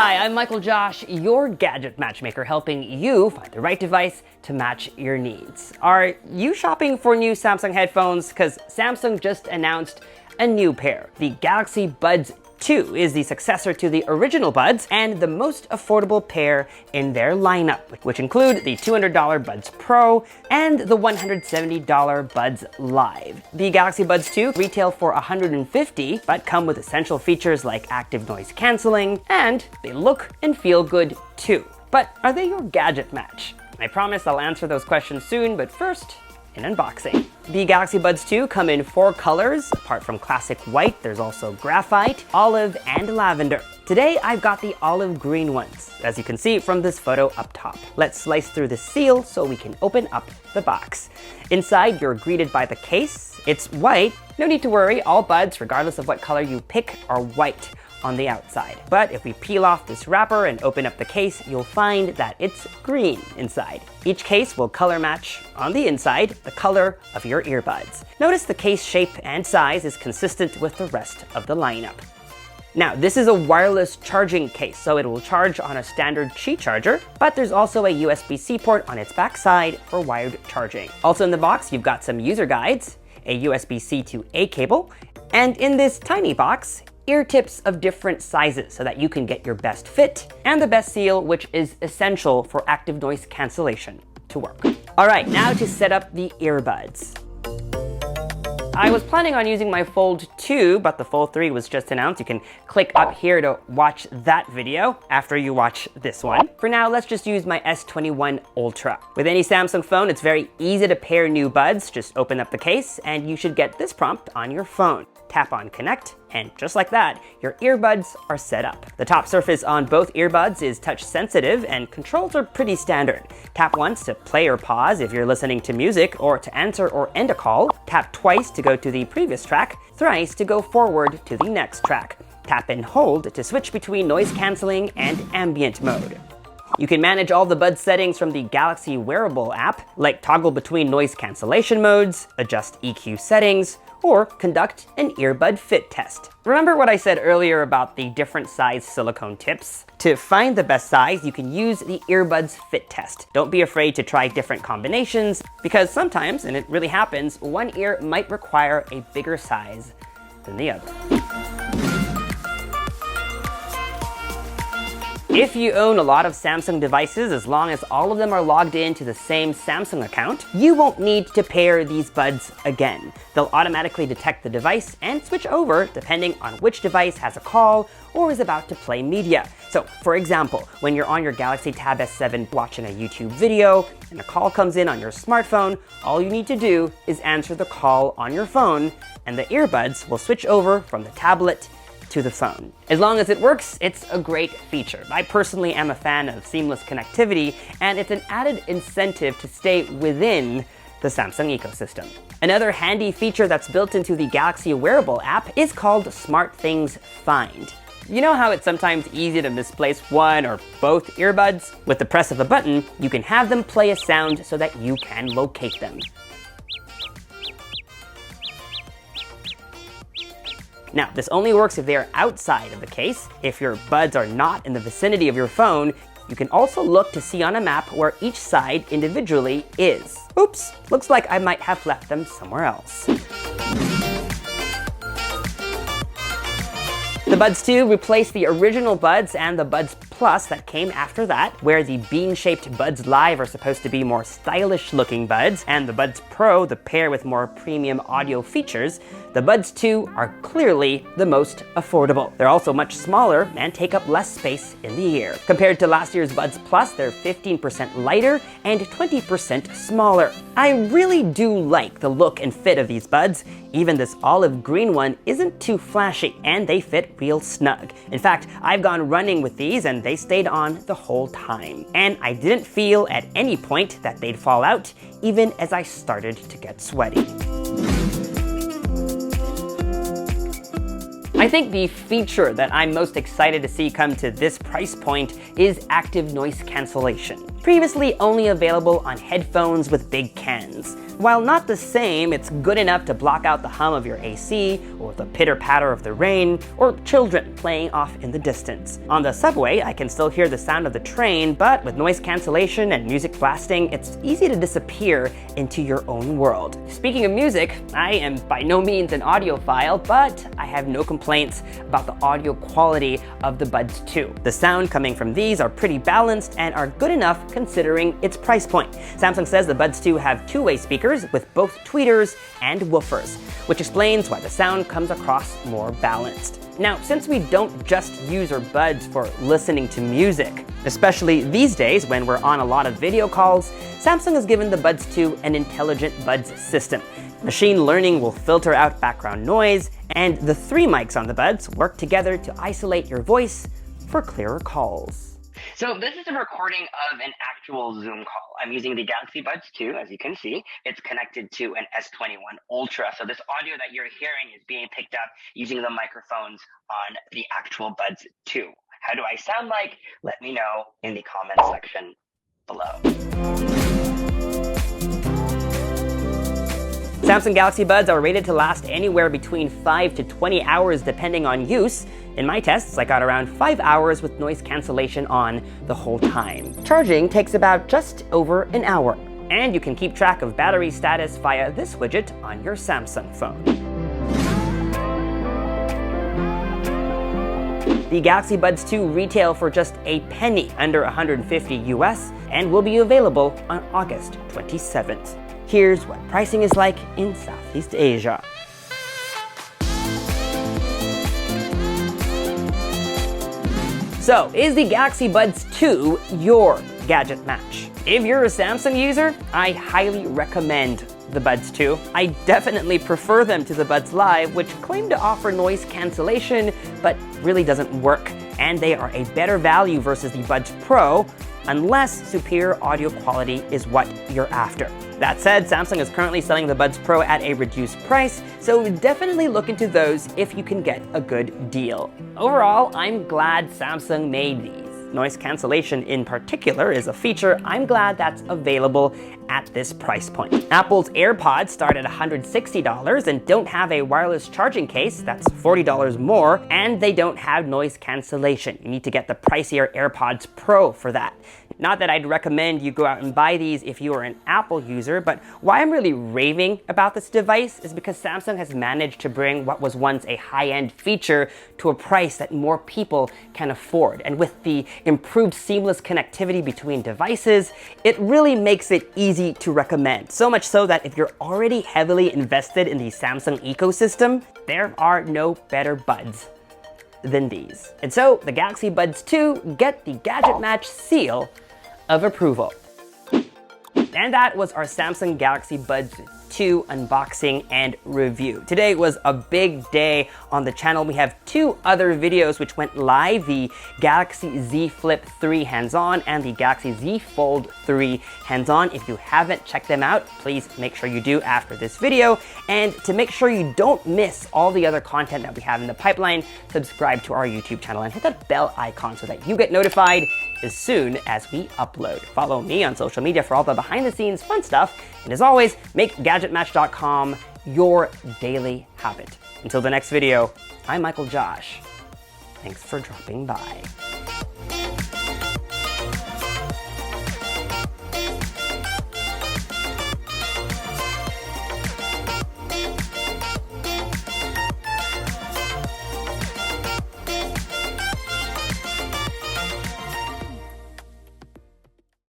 Hi, I'm MICHAELJOSH, your gadget matchmaker, helping you find the right device to match your needs. Are you shopping for new Samsung headphones? Because Samsung just announced a new pair. The Galaxy Buds 2 is the successor to the original Buds and the most affordable pair in their lineup, which include the $200 Buds Pro and the $170 Buds Live. The Galaxy Buds 2 retail for $150, but come with essential features like active noise canceling, and they look and feel good too. But are they your gadget match? I promise I'll answer those questions soon, but first, an unboxing. The Galaxy Buds 2 come in 4 colors. Apart from classic white, there's also graphite, olive, and lavender. Today, I've got the olive green ones, as you can see from this photo up top. Let's slice through the seal so we can open up the box. Inside, you're greeted by the case. It's white. No need to worry, all buds, regardless of what color you pick, are white on the outside. But if we peel off this wrapper and open up the case, you'll find that it's green inside. Each case will color match on the inside the color of your earbuds. Notice the case shape and size is consistent with the rest of the lineup. Now, this is a wireless charging case, so it will charge on a standard Qi charger, but there's also a USB-C port on its backside for wired charging. Also in the box, you've got some user guides, a USB-C to A cable, and in this tiny box, ear tips of different sizes so that you can get your best fit, and the best seal, which is essential for active noise cancellation to work. All right, now to set up the earbuds. I was planning on using my Fold 2, but the Fold 3 was just announced. You can click up here to watch that video after you watch this one. For now, let's just use my S21 Ultra. With any Samsung phone, it's very easy to pair new buds. Just open up the case and you should get this prompt on your phone. Tap on connect, and just like that, your earbuds are set up. The top surface on both earbuds is touch sensitive and controls are pretty standard. Tap once to play or pause if you're listening to music, or to answer or end a call. Tap twice to go to the previous track, thrice to go forward to the next track. Tap and hold to switch between noise canceling and ambient mode. You can manage all the bud settings from the Galaxy Wearable app, like toggle between noise cancellation modes, adjust EQ settings, or conduct an earbud fit test. Remember what I said earlier about the different size silicone tips? To find the best size, you can use the earbuds fit test. Don't be afraid to try different combinations, because sometimes, and it really happens, one ear might require a bigger size than the other. If you own a lot of Samsung devices, as long as all of them are logged into the same Samsung account, you won't need to pair these buds again. They'll automatically detect the device and switch over depending on which device has a call or is about to play media. So, for example, when you're on your Galaxy Tab S7 watching a YouTube video and a call comes in on your smartphone, all you need to do is answer the call on your phone and the earbuds will switch over from the tablet to the phone. As long as it works, it's a great feature. I personally am a fan of seamless connectivity, and it's an added incentive to stay within the Samsung ecosystem. Another handy feature that's built into the Galaxy Wearable app is called SmartThings Find. You know how it's sometimes easy to misplace one or both earbuds? With the press of a button, you can have them play a sound so that you can locate them. Now, this only works if they are outside of the case. If your buds are not in the vicinity of your phone, you can also look to see on a map where each side individually is. Oops, looks like I might have left them somewhere else. The Buds 2 replaced the original Buds and the Buds Plus that came after that, where the bean-shaped Buds Live are supposed to be more stylish-looking buds, and the Buds Pro, the pair with more premium audio features. The Buds 2 are clearly the most affordable. They're also much smaller and take up less space in the ear. Compared to last year's Buds Plus, they're 15% lighter and 20% smaller. I really do like the look and fit of these buds. Even this olive green one isn't too flashy, and they fit real snug. In fact, I've gone running with these and they stayed on the whole time. And I didn't feel at any point that they'd fall out, even as I started to get sweaty. I think the feature that I'm most excited to see come to this price point is active noise cancellation. previously only available on headphones with big cans. While not the same, it's good enough to block out the hum of your AC, or the pitter-patter of the rain, or children playing off in the distance. On the subway, I can still hear the sound of the train, but with noise cancellation and music blasting, it's easy to disappear into your own world. Speaking of music, I am by no means an audiophile, but I have no complaints about the audio quality of the Buds 2. The sound coming from these are pretty balanced and are good enough considering its price point. Samsung says the Buds 2 have two-way speakers with both tweeters and woofers, which explains why the sound comes across more balanced. Now, since we don't just use our buds for listening to music, especially these days when we're on a lot of video calls, Samsung has given the Buds 2 an intelligent buds system. Machine learning will filter out background noise, and the three mics on the buds work together to isolate your voice for clearer calls. So this is a recording of an actual Zoom call. I'm using the Galaxy Buds 2, as you can see. It's connected to an S21 Ultra. So this audio that you're hearing is being picked up using the microphones on the actual Buds 2. How do I sound like? Let me know in the comments section below. Samsung Galaxy Buds are rated to last anywhere between 5 to 20 hours depending on use. In my tests, I got around 5 hours with noise cancellation on the whole time. Charging takes about just over an hour, and you can keep track of battery status via this widget on your Samsung phone. The Galaxy Buds 2 retail for just a penny, under $150 US, and will be available on August 27th. Here's what pricing is like in Southeast Asia. So, is the Galaxy Buds 2 your gadget match? If you're a Samsung user, I highly recommend the Buds 2. I definitely prefer them to the Buds Live, which claim to offer noise cancellation, but really doesn't work. And they are a better value versus the Buds Pro, unless superior audio quality is what you're after. That said, Samsung is currently selling the Buds Pro at a reduced price, so definitely look into those if you can get a good deal. Overall, I'm glad Samsung made these. Noise cancellation in particular is a feature I'm glad that's available at this price point. Apple's AirPods start at $160 and don't have a wireless charging case, that's $40 more, and they don't have noise cancellation. You need to get the pricier AirPods Pro for that. Not that I'd recommend you go out and buy these if you are an Apple user, but why I'm really raving about this device is because Samsung has managed to bring what was once a high-end feature to a price that more people can afford. And with the improved seamless connectivity between devices, it really makes it easy to recommend. So much so that if you're already heavily invested in the Samsung ecosystem, there are no better buds than these. And so the Galaxy Buds 2 get the GadgetMatch seal of approval. And that was our Samsung Galaxy Buds 2 unboxing and review. Today was a big day on the channel. We have two other videos which went live, the Galaxy Z Flip 3 hands-on and the Galaxy Z Fold 3 hands-on. If you haven't checked them out, please make sure you do after this video. And to make sure you don't miss all the other content that we have in the pipeline, subscribe to our YouTube channel and hit that bell icon so that you get notified as soon as we upload. Follow me on social media for all the behind-the-scenes fun stuff. And as always, make GadgetMatch.com your daily habit. Until the next video, I'm MICHAELJOSH. Thanks for dropping by.